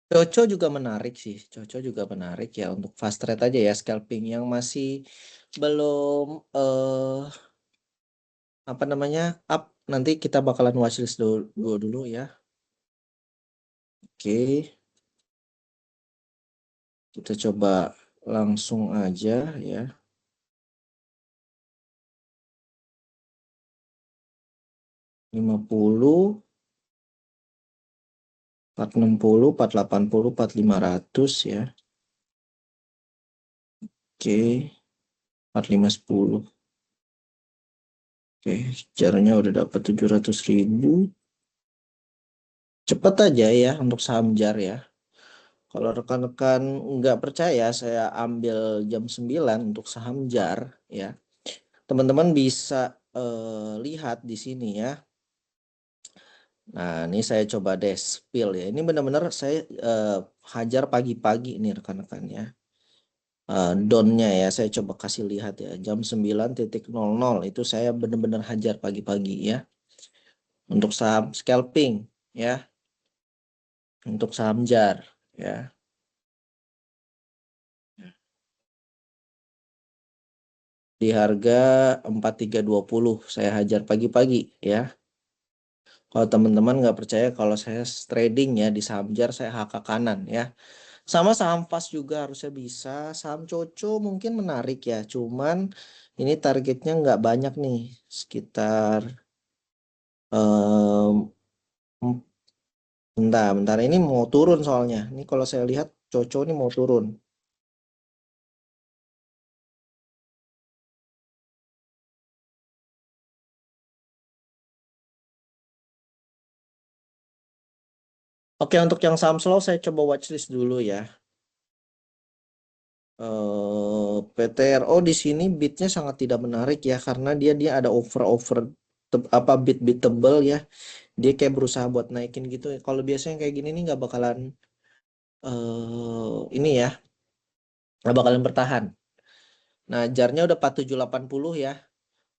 Coco juga menarik sih. Coco juga menarik ya untuk fast trade aja ya scalping yang masih belum apa namanya up. Nanti kita bakalan watchlist dulu ya. Oke, kita coba langsung aja ya. 50, 460, 480, 4500 ya. Oke, 4510. Oke, jarnya udah dapat 700.000. Cepet aja ya untuk saham jar ya. Kalau rekan-rekan nggak percaya, saya ambil jam 9 untuk saham jar ya. Teman-teman bisa lihat di sini ya. Nah, ini saya coba deh spill ya. Ini benar-benar saya hajar pagi-pagi nih rekan-rekan ya. Donnya ya, saya coba kasih lihat ya. Jam 9.00 itu saya benar-benar hajar pagi-pagi ya. Untuk saham scalping ya. Untuk saham jar ya. Di harga 4320 saya hajar pagi-pagi ya. Kalau teman-teman nggak percaya kalau saya trading ya di saham jar saya HK kanan ya. Sama saham fast juga harusnya bisa. Saham Coco mungkin menarik ya. Cuman ini targetnya nggak banyak nih. Sekitar em, bentar ini mau turun soalnya. Ini kalau saya lihat Coco ini mau turun. Oke, untuk yang saham slow saya coba watchlist dulu ya. PTRO di sini bidnya sangat tidak menarik ya karena dia ada over apa bid tebel ya. Dia kayak berusaha buat naikin gitu. Kalau biasanya kayak gini nih nggak bakalan ini ya, nggak bakalan bertahan. Nah, jarnya udah 4780 ya.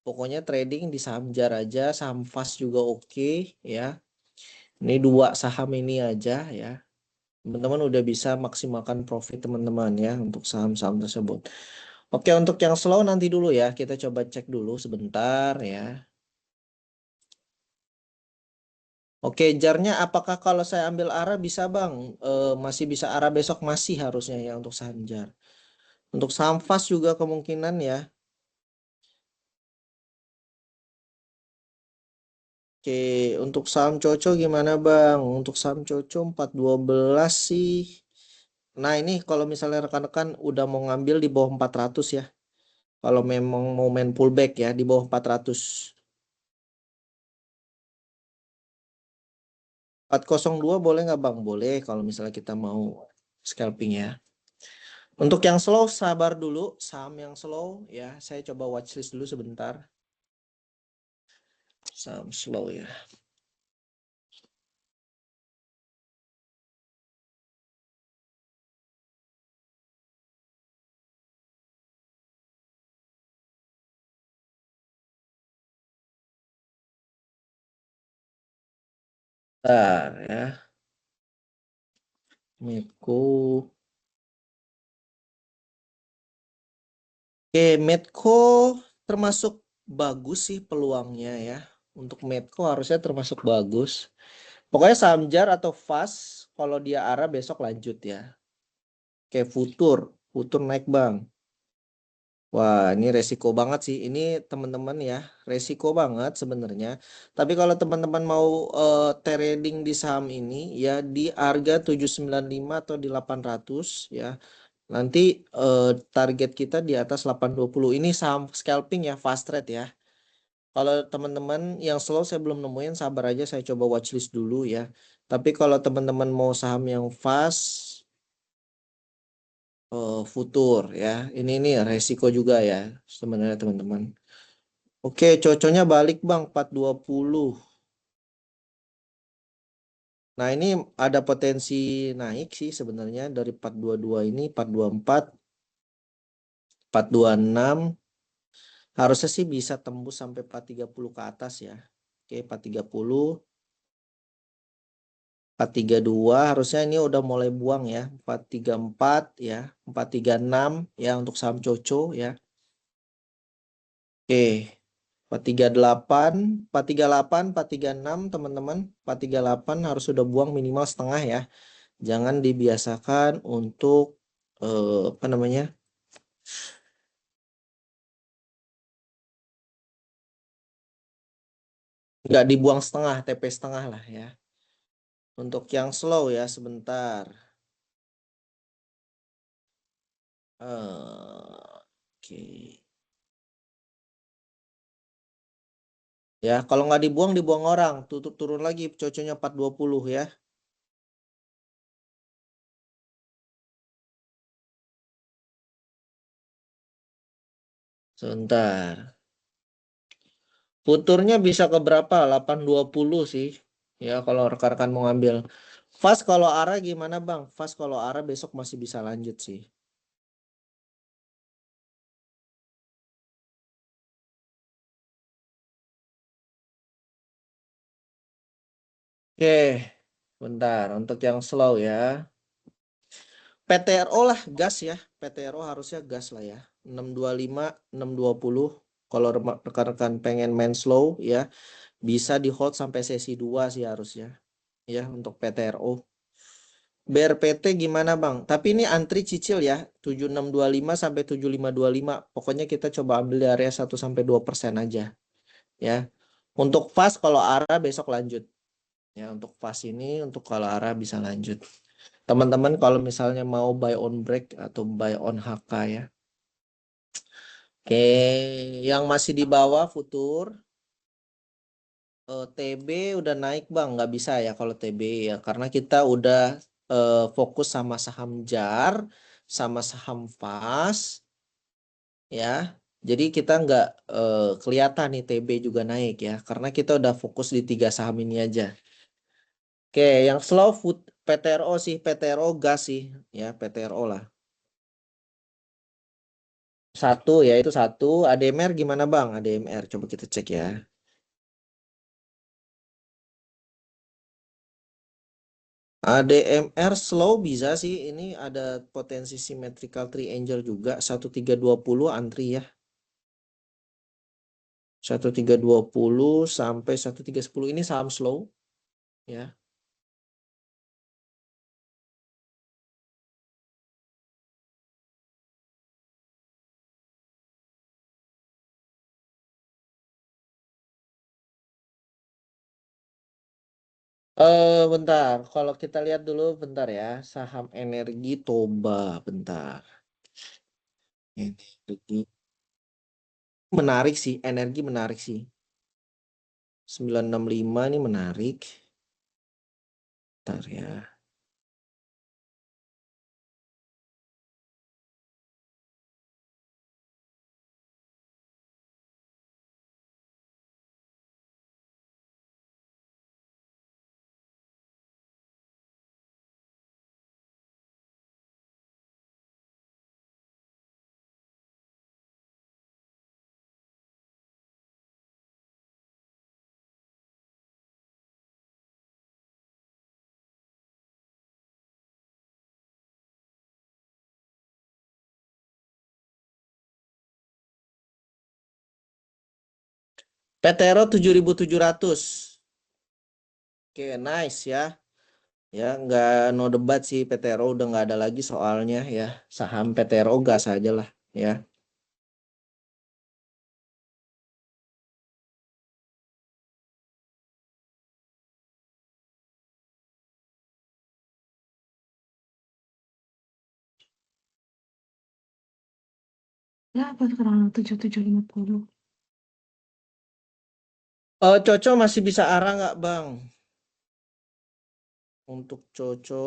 Pokoknya trading di saham jar aja, saham fast juga oke ya. Ini dua saham ini aja ya. Teman-teman udah bisa maksimalkan profit teman-teman ya untuk saham-saham tersebut. Oke, untuk yang slow nanti dulu ya. Kita coba cek dulu sebentar ya. Oke, jarnya apakah kalau saya ambil arah bisa Bang? Masih bisa arah besok masih harusnya ya untuk saham jar. Untuk saham fast juga kemungkinan ya. Oke, untuk saham Coco gimana Bang? Untuk saham Coco 412 sih. Nah, ini kalau misalnya rekan-rekan udah mau ngambil di bawah 400 ya. Kalau memang mau main pullback ya di bawah 400. 402 boleh nggak Bang? Boleh kalau misalnya kita mau scalping ya. Untuk yang slow sabar dulu, saham yang slow ya. Saya coba watchlist dulu sebentar. Saham slow ya. Bentar ya. Medco. Oke, Medco termasuk bagus sih peluangnya ya. Untuk Medco harusnya termasuk bagus. Pokoknya saham jar atau fast kalau dia arah besok lanjut ya. Kayak Futur naik Bang. Wah, ini resiko banget sih. Ini teman-teman ya, resiko banget sebenarnya. Tapi kalau teman-teman mau trading di saham ini ya di harga 795 atau di 800 ya. Nanti target kita di atas 820. Ini saham scalping ya, fast trade ya. Kalau teman-teman yang slow saya belum nemuin, sabar aja saya coba watchlist dulu ya. Tapi kalau teman-teman mau saham yang fast, futur ya. Ini resiko juga ya sebenarnya teman-teman. Oke, coconya balik Bang 420. Nah, ini ada potensi naik sih sebenarnya dari 422 ini 424, 426. Harusnya sih bisa tembus sampai 430 ke atas ya. Oke, 430. 432 harusnya ini udah mulai buang ya. 434 ya. 436 ya untuk saham Coco ya. Oke. 438, 438, 436 teman-teman. 438 harus sudah buang minimal setengah ya. Jangan dibiasakan untuk apa namanya? Nggak dibuang setengah, TP setengah lah ya. Untuk yang slow ya sebentar. Oke. Ya, kalau nggak dibuang, dibuang orang. Tutup turun lagi, coconya 420 ya. Sebentar. Futurnya bisa ke berapa? 820 sih. Ya, kalau rekan-rekan mau ngambil. Fast kalau arah gimana Bang? Fast kalau arah besok masih bisa lanjut sih. Oke, bentar. Untuk yang slow ya. PTRO lah, gas ya. PTRO harusnya gas lah ya. 625, 620. Kalau rekan-rekan pengen main slow ya, bisa di hold sampai sesi 2 sih harusnya. Ya, untuk PTRO. BRPT gimana Bang? Tapi ini antri cicil ya, 7625 sampai 7525. Pokoknya kita coba ambil di area 1 sampai 2% aja ya. Untuk fast kalau arah besok lanjut. Ya, untuk fast ini untuk kalau arah bisa lanjut. Teman-teman kalau misalnya mau buy on break atau buy on HK ya. Oke, yang masih di bawah futur TB udah naik Bang, nggak bisa ya kalau TB ya karena kita udah fokus sama saham JAR, sama saham FAS ya. Jadi kita nggak kelihatan nih TB juga naik ya karena kita udah fokus di 3 saham ini aja. Oke, yang slow food PTRO sih, PTRO gas sih ya PTRO lah. Satu ya itu satu. ADMR gimana Bang? ADMR coba kita cek ya. ADMR slow bisa sih. Ini ada potensi symmetrical triangle juga. 1320 antri ya. 1320 sampai 1310 ini saham slow ya. Bentar. Kalau kita lihat dulu bentar ya. Saham energi Toba bentar. Energi menarik sih. Energi menarik sih. 965 ini menarik. Bentar ya. PTRO 7.700. Oke, nice ya. Ya, nggak no debat sih PTRO udah nggak ada lagi soalnya ya. Saham PTRO gas aja lah ya. Ya, apa sekarang 7750? Oh, Coco masih bisa arah nggak Bang? Untuk Coco,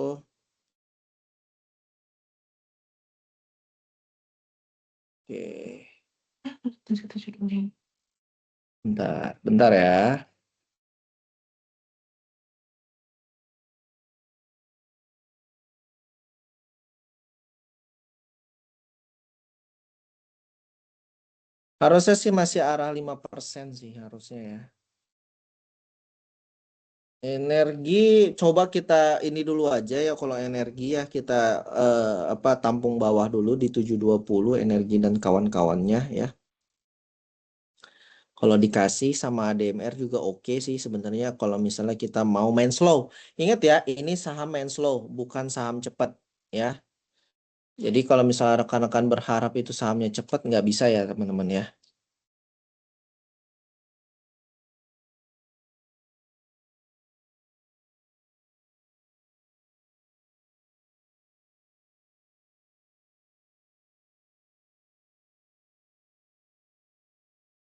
oke. 7725. Bentar, bentar ya. Harusnya sih masih arah 5% sih harusnya ya. Energi, coba kita ini dulu aja ya. Kalau energi ya kita tampung bawah dulu di 720 energi dan kawan-kawannya ya. Kalau dikasih sama ADMR juga oke sih sebenarnya kalau misalnya kita mau main slow. Ingat ya, ini saham main slow, bukan saham cepat ya. Jadi kalau misalnya rekan-rekan berharap itu sahamnya cepat, nggak bisa ya teman-teman ya.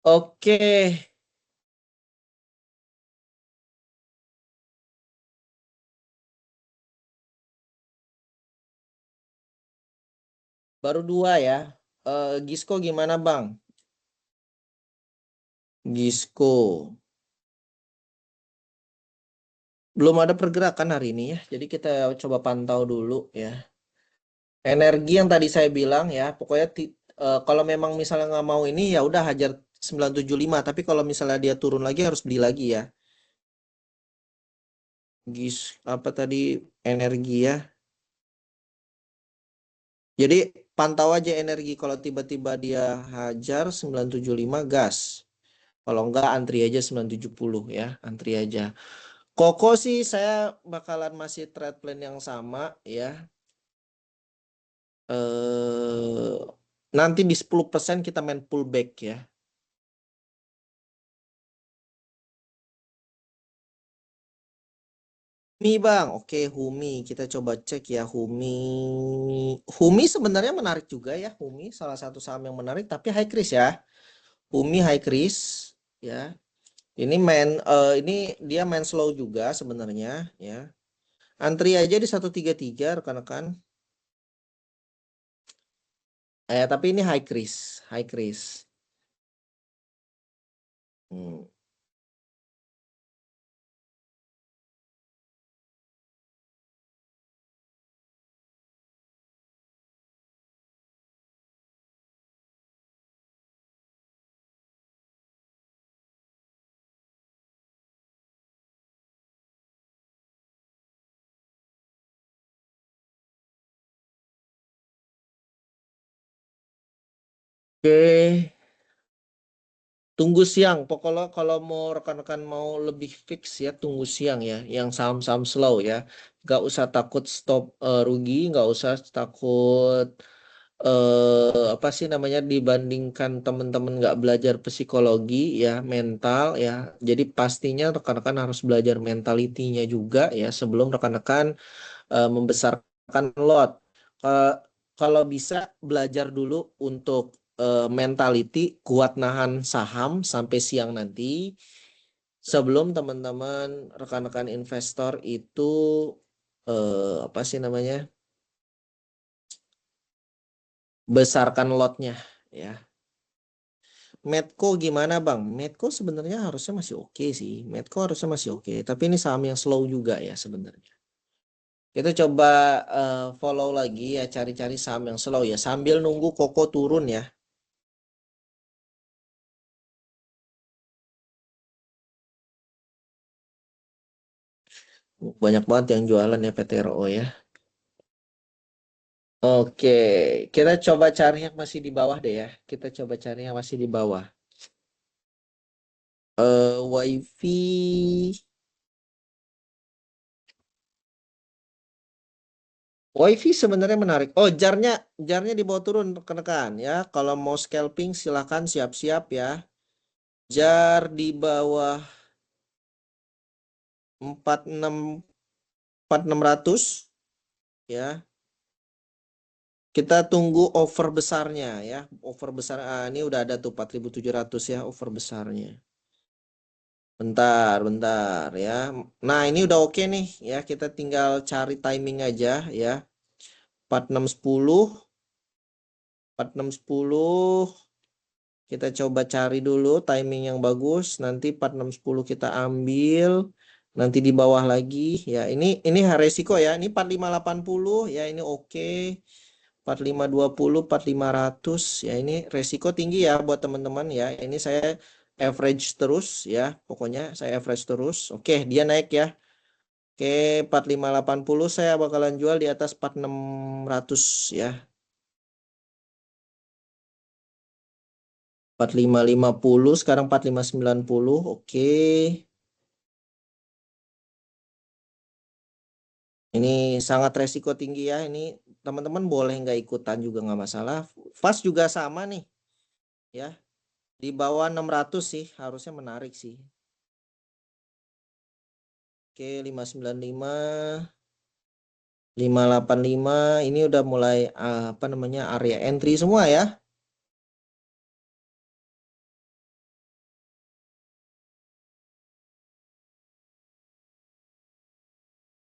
Oke, baru dua ya. Gisco gimana Bang? Gisco. Belum ada pergerakan hari ini ya. Jadi kita coba pantau dulu ya. Energi yang tadi saya bilang ya, pokoknya kalau memang misalnya nggak mau ini ya udah hajar 975. Tapi kalau misalnya dia turun lagi harus beli lagi ya. Apa tadi energi ya. Jadi pantau aja energi kalau tiba-tiba dia hajar 975 gas. Kalau enggak antri aja 970 ya, antri aja. Koko sih saya bakalan masih trade plan yang sama ya. Eh nanti di 10% kita main pullback ya. Humi Bang, oke Humi kita coba cek ya Humi. Humi sebenarnya menarik juga ya Humi salah satu saham yang menarik tapi high risk ya. Humi high risk ya. Ini dia main slow juga sebenarnya ya. Antri aja di 133 rekan-rekan. Tapi ini high risk, high risk. Hmm. Oke, tunggu siang. Pokoknya kalau mau rekan-rekan mau lebih fix ya, tunggu siang ya. Yang saham-saham slow ya. Nggak usah takut stop rugi, nggak usah takut apa sih namanya dibandingkan teman-teman nggak belajar psikologi ya, mental ya. Jadi pastinya rekan-rekan harus belajar mentalitinya juga ya sebelum rekan-rekan membesarkan lot. Ka- Kalau bisa belajar dulu untuk mentality kuat nahan saham sampai siang nanti sebelum teman-teman rekan-rekan investor itu apa sih namanya besarkan lotnya ya. Medco gimana Bang? Medco sebenarnya harusnya masih oke sih. Medco harusnya masih oke. Tapi ini saham yang slow juga ya sebenarnya. Kita coba follow lagi ya, cari-cari saham yang slow ya. Sambil nunggu Koko turun ya. Banyak banget yang jualan ya PTRO ya. Oke, kita coba cari yang masih di bawah deh ya. Kita coba cari yang masih di bawah. WiFi. WiFi sebenarnya menarik. Oh, jarnya dibawa turun rekan-rekan ya. Kalau mau scalping silakan siap-siap ya. Jar di bawah 46 4600 ya. Kita tunggu over besarnya ya. Over besar ini udah ada tuh 4700 ya over besarnya. Bentar, bentar ya. Nah, ini udah oke nih ya. Kita tinggal cari timing aja ya. 4610, 4610. Kita coba cari dulu timing yang bagus. Nanti 4610 kita ambil. Nanti di bawah lagi ya. Ini resiko ya. Ini 4580 ya. Ini oke. 4520, 4500 ya. Ini resiko tinggi ya buat teman-teman ya. Ini saya average terus ya. Pokoknya saya average terus. Oke, dia naik ya. Oke, 4580 saya bakalan jual di atas 4600 ya. 4550 sekarang 4590. Oke. Ini sangat resiko tinggi ya. Ini teman-teman boleh nggak ikutan juga nggak masalah. Fast juga sama nih ya. Di bawah 600 sih harusnya menarik sih. Oke, 595, 585 ini udah mulai apa namanya area entry semua ya.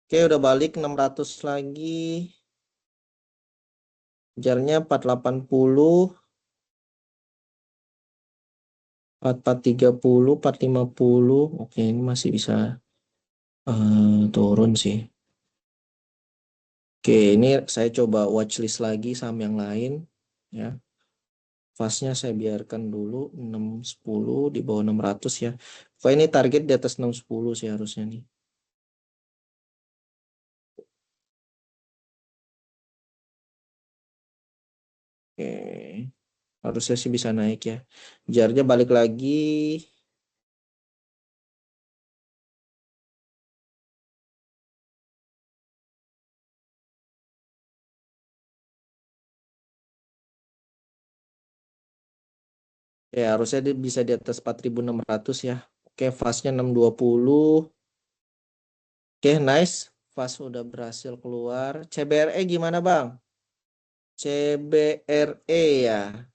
Oke, udah balik 600 lagi. Jarnya 480, 4430, 450. Oke, ini masih bisa turun sih. Oke, ini saya coba watchlist lagi saham yang lain ya. Fastnya saya biarkan dulu 610 di bawah 600 ya. Pokoknya ini target di atas 610 sih harusnya nih. Oke, harusnya sih bisa naik ya. Jarnya balik lagi. Ya, harusnya dia bisa di atas 4600 ya. Oke, fastnya 620. Oke, nice. Fast udah berhasil keluar. CBRE gimana, Bang? CBRE ya.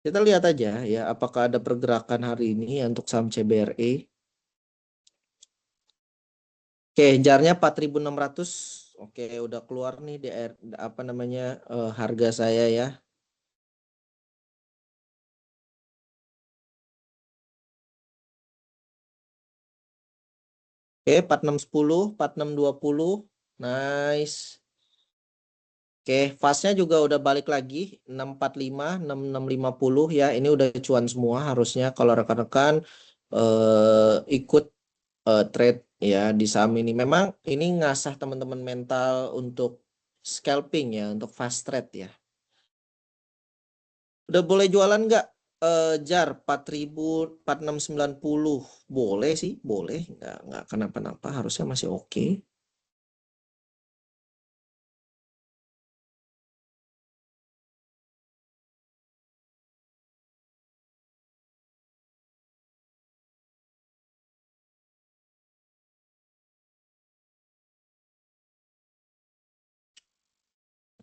Kita lihat aja ya, apakah ada pergerakan hari ini ya untuk saham CBRE. Oke, jarnya 4600. Oke, udah keluar nih di apa namanya harga saya ya. Oke, 4610, 4620. Nice. Oke, fastnya juga udah balik lagi 645, 6650 ya. Ini udah cuan semua harusnya kalau rekan-rekan ikut trade ya di saham ini. Memang ini ngasah teman-teman mental untuk scalping ya, untuk fast trade ya. Udah boleh jualan nggak? Jar 4000, 4690 boleh sih, boleh. Nggak kenapa-napa, harusnya masih oke.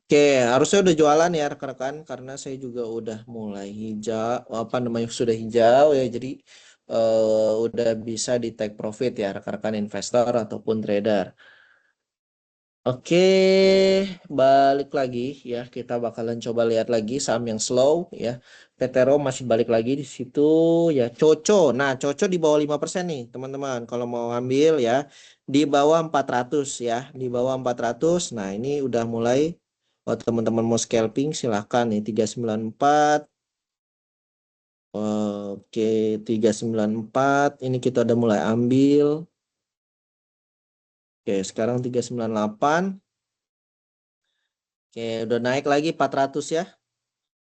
Oke, harusnya udah jualan ya rekan-rekan karena saya juga udah mulai hijau, apa namanya sudah hijau ya. Jadi udah bisa di take profit ya rekan-rekan investor ataupun trader. Oke, balik lagi ya. Kita bakalan coba lihat lagi saham yang slow ya. Petero masih balik lagi di situ ya. Coco. Nah, Coco di bawah 5% nih, teman-teman. Kalau mau ambil ya di bawah 400 ya, di bawah 400. Nah, ini udah mulai teman-teman mau scalping silahkan nih 394. Oke, 394. Ini kita udah mulai ambil. Oke, sekarang 398. Oke, udah naik lagi 400 ya.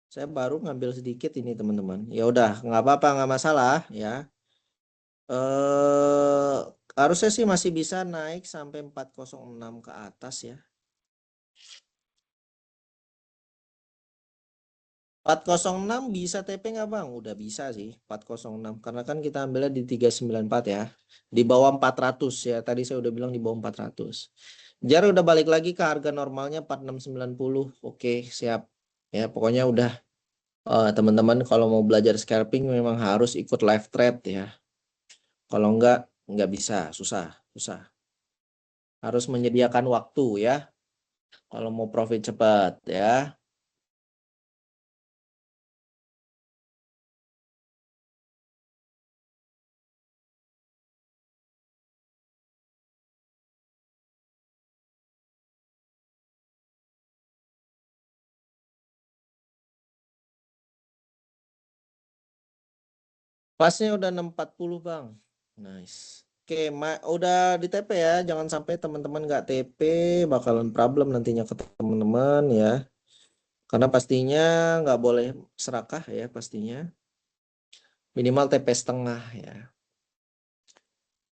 Saya baru ngambil sedikit ini teman-teman. Ya udah, nggak apa-apa, nggak masalah ya. Eh harusnya sih masih bisa naik sampai 406 ke atas ya. 406 bisa TP nggak Bang? Udah bisa sih 406 karena kan kita ambilnya di 394 ya. Di bawah 400 ya. Tadi saya udah bilang di bawah 400. Jar udah balik lagi ke harga normalnya 4690. Oke, siap. Ya, pokoknya udah teman-teman kalau mau belajar scalping memang harus ikut live trade ya. Kalau nggak bisa, susah, susah. Harus menyediakan waktu ya. Kalau mau profit cepat ya. Pasnya udah 640 Bang. Nice. Oke, udah di TP ya. Jangan sampai teman-teman nggak TP, bakalan problem nantinya ke teman-teman ya. Karena pastinya nggak boleh serakah ya pastinya. Minimal TP setengah ya.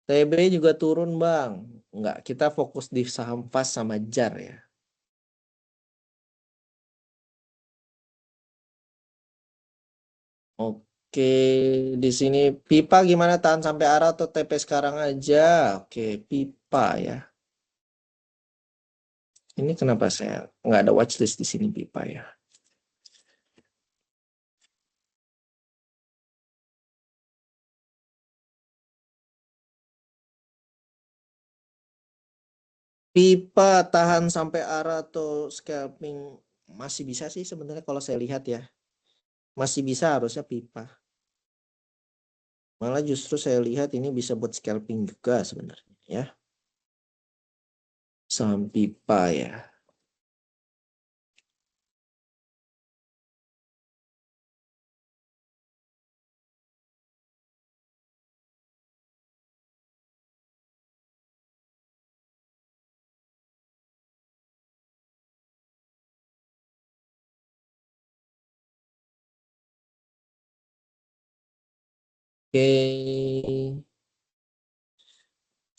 TB juga turun bang. Nggak, kita fokus di saham FAS sama JAR ya. Oke, di sini pipa gimana, tahan sampai arah atau TP sekarang aja? Oke, pipa ya. Ini kenapa saya nggak ada watchlist di sini pipa ya? Pipa tahan sampai arah atau scalping masih bisa sih sebenarnya kalau saya lihat ya. Masih bisa harusnya pipa. Malah justru saya lihat ini bisa buat scalping juga sebenarnya ya. Saham pipa ya. Oke.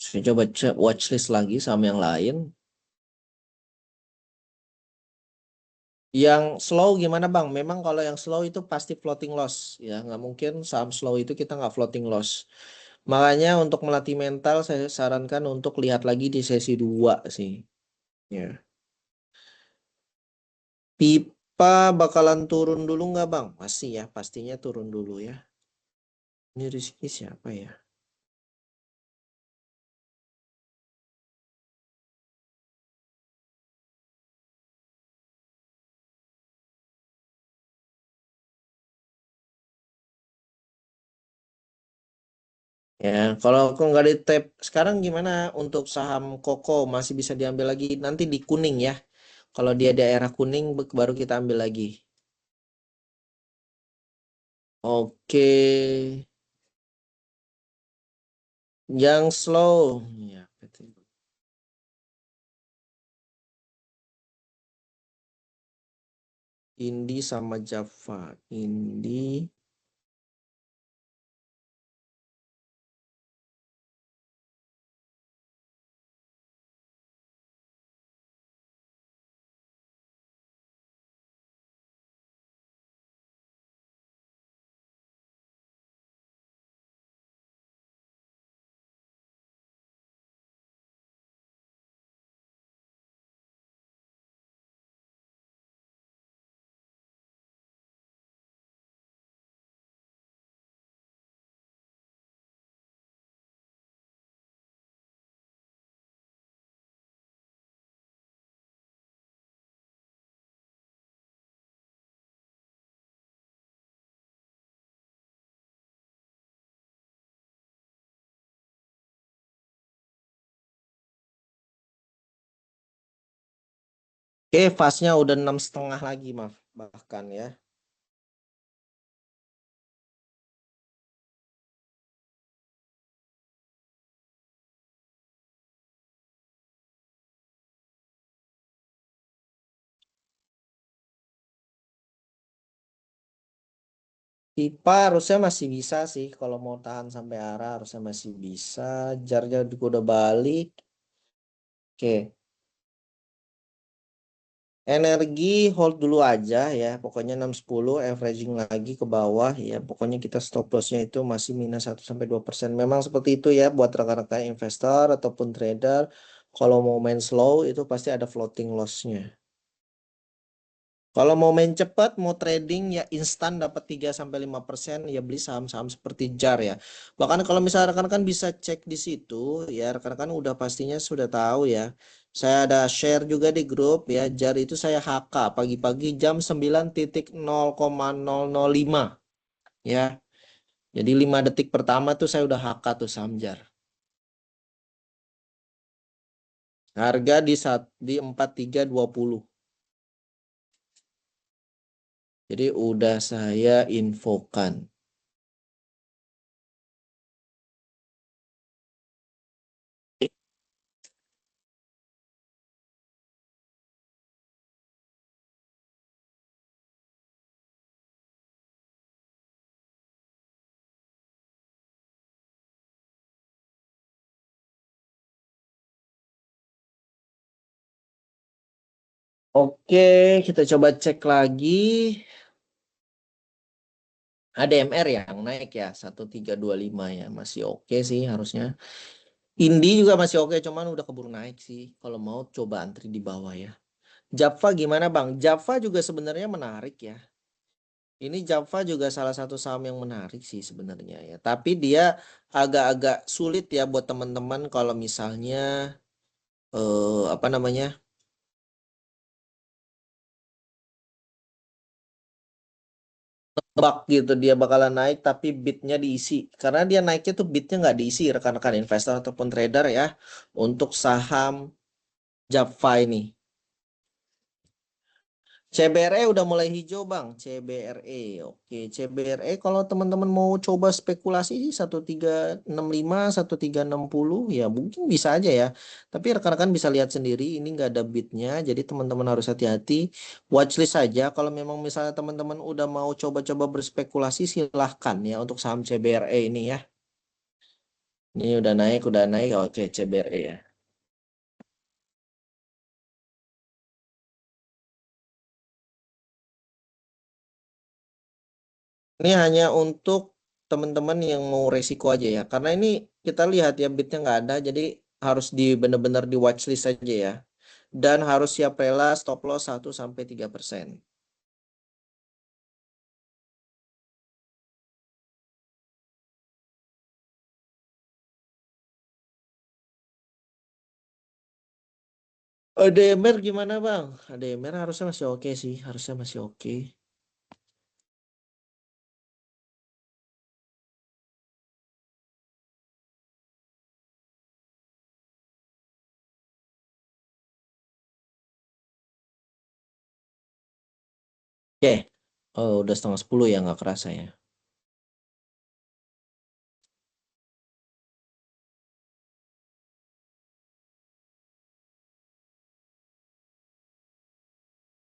Saya coba cek watchlist lagi sama yang lain. Yang slow gimana Bang? Memang kalau yang slow itu pasti floating loss ya. Nggak mungkin saham slow itu kita nggak floating loss. Makanya untuk melatih mental saya sarankan untuk lihat lagi di sesi 2 sih. Ya. Pipa bakalan turun dulu nggak Bang? Pasti ya, pastinya turun dulu ya. Ini Rizky siapa ya? Ya, kalau aku nggak di tap sekarang gimana untuk saham Koko masih bisa diambil lagi nanti di kuning ya. Kalau dia daerah kuning baru kita ambil lagi. Oke, yang slow. Ya, betul. Indi sama Java. Indi. Oke, fastnya udah 6,5 lagi, maaf. Bahkan ya. Pipa harusnya masih bisa sih. Kalau mau tahan sampai arah harusnya masih bisa. Jarnya juga udah balik. Oke. Energi hold dulu aja ya. Pokoknya 6,10 averaging lagi ke bawah ya. Pokoknya kita stop lossnya itu masih -1 sampai 2%. Memang seperti itu ya buat rekan-rekan investor ataupun trader. Kalau mau main slow itu pasti ada floating lossnya. Kalau mau main cepat, mau trading ya instan dapat 3 sampai 5% ya beli saham-saham seperti JAR ya. Bahkan kalau misalnya rekan-rekan bisa cek di situ ya rekan-rekan udah pastinya sudah tahu ya. Saya ada share juga di grup ya JAR itu saya HK pagi-pagi jam 9.0,0005 ya. Jadi 5 detik pertama tuh saya udah HK tuh saham JAR. Harga di 4320. Jadi udah saya infokan. Oke, kita coba cek lagi. ADMR yang naik ya 1325 ya, masih oke sih harusnya. Indi juga masih oke, cuman udah keburu naik sih. Kalau mau coba antri di bawah ya. Java gimana Bang? Java juga sebenarnya menarik ya. Ini Java juga salah satu saham yang menarik sih sebenarnya ya. Tapi dia agak-agak sulit ya buat teman-teman kalau misalnya apa namanya? Nebak gitu dia bakalan naik tapi bitnya diisi. Karena dia naiknya tuh bitnya nggak diisi rekan-rekan investor ataupun trader ya. Untuk saham Java ini. CBRE udah mulai hijau Bang, CBRE. Oke, CBRE kalau teman-teman mau coba spekulasi sih 1365, 1360 ya mungkin bisa aja ya. Tapi rekan-rekan bisa lihat sendiri ini nggak ada bidnya, jadi teman-teman harus hati-hati. Watchlist saja kalau memang misalnya teman-teman udah mau coba-coba berspekulasi silahkan ya untuk saham CBRE ini ya. Ini udah naik. Oke, CBRE ya. Ini hanya untuk teman-teman yang mau resiko aja ya. Karena ini kita lihat ya bitnya nggak ada, jadi harus di benar-benar di watchlist aja ya. Dan harus siap rela stop loss 1 sampai 3%. ADMR gimana Bang? ADMR harusnya masih oke sih, harusnya masih oke. Oke, oh udah setengah 10 ya nggak kerasa ya.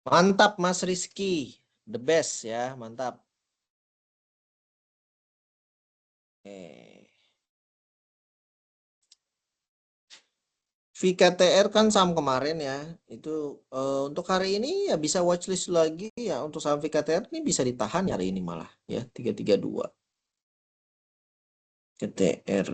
Mantap Mas Rizky, the best ya, mantap. Oke. VKTR kan saham kemarin ya. Itu untuk hari ini ya bisa watchlist lagi ya. Untuk saham VKTR ini bisa ditahan ya hari ini malah ya 332 KTR.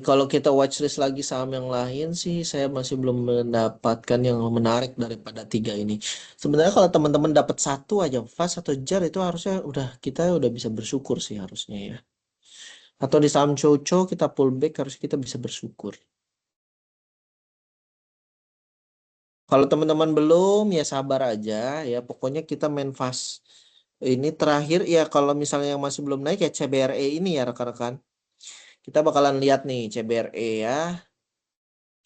Kalau kita watchlist lagi saham yang lain sih, saya masih belum mendapatkan yang menarik daripada tiga ini. Sebenarnya kalau teman-teman dapat satu aja, fast atau jar itu harusnya kita udah bisa bersyukur sih harusnya ya. Atau di saham Coco kita pullback harus kita bisa bersyukur. Kalau teman-teman belum ya sabar aja ya. Pokoknya kita main fast. Ini terakhir ya kalau misalnya yang masih belum naik ya CBRE ini ya rekan-rekan. Kita bakalan lihat nih CBRE ya.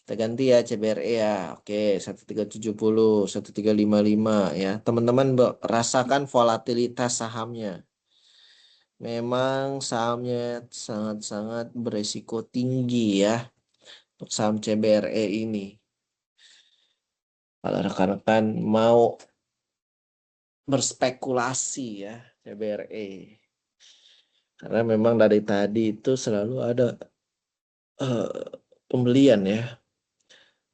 Kita ganti ya CBRE ya. Oke, 1370, 1355 ya. Teman-teman rasakan volatilitas sahamnya. Memang sahamnya sangat-sangat beresiko tinggi ya untuk saham CBRE ini. Kalau rekan-rekan mau berspekulasi ya CBRE. Karena memang dari tadi itu selalu ada eh, pembelian ya.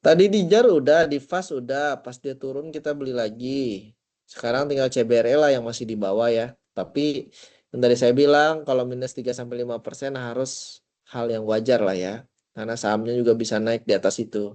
Tadi di JAR udah, di FAS udah, pas dia turun kita beli lagi. Sekarang tinggal CBRE lah yang masih di bawah ya. Tapi yang tadi saya bilang kalau minus 3 sampai 5% harus hal yang wajar lah ya. Karena sahamnya juga bisa naik di atas itu.